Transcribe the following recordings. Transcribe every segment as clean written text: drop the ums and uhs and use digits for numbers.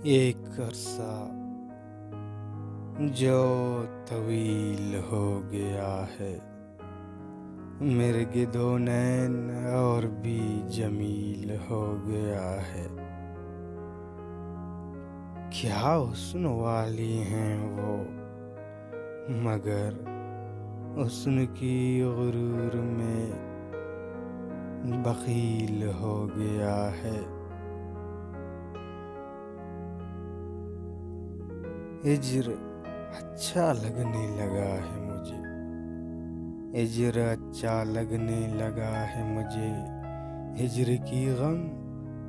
एक अरसा जो तवील हो गया है, मेरे गिदो नैन और भी जमील हो गया है। क्या हुस्न वाली हैं वो, मगर हुस्न की गुरूर में बखील हो गया है। हिज्र अच्छा लगने लगा है मुझे, हिज्र अच्छा लगने लगा है मुझे। हिज्र की गम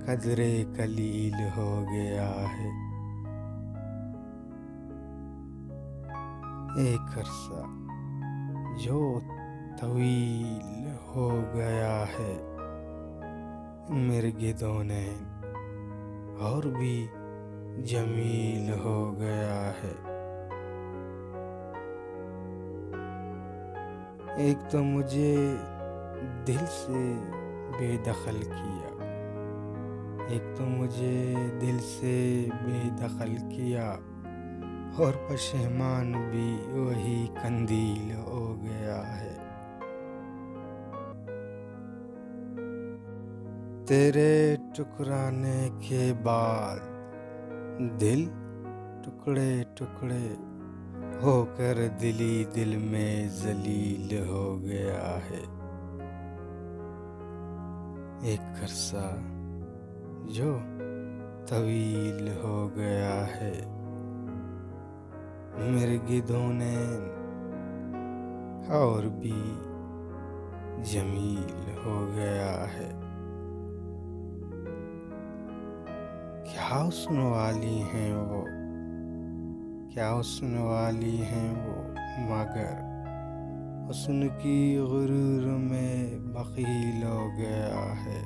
कदरे कलील हो गया है। एक अरसा जो तवील हो गया है, मेरे गिदो नैन और भी जमील हो गया है। एक तो मुझे दिल से बेदखल किया, एक तो मुझे दिल से बेदखल किया, और पशेमान भी वही कंदील हो गया है। तेरे टुकराने के बाद दिल टुकड़े टुकड़े होकर दिली दिल में जलील हो गया है। एक अरसा जो तवील हो गया है, मेरे गिदों ने और भी जमील हो गया है। क्या हुस्न वाली हैं वो, क्या हुस्न वाली हैं वो, मगर हुस्न की गुरूर में बखील हो गया है।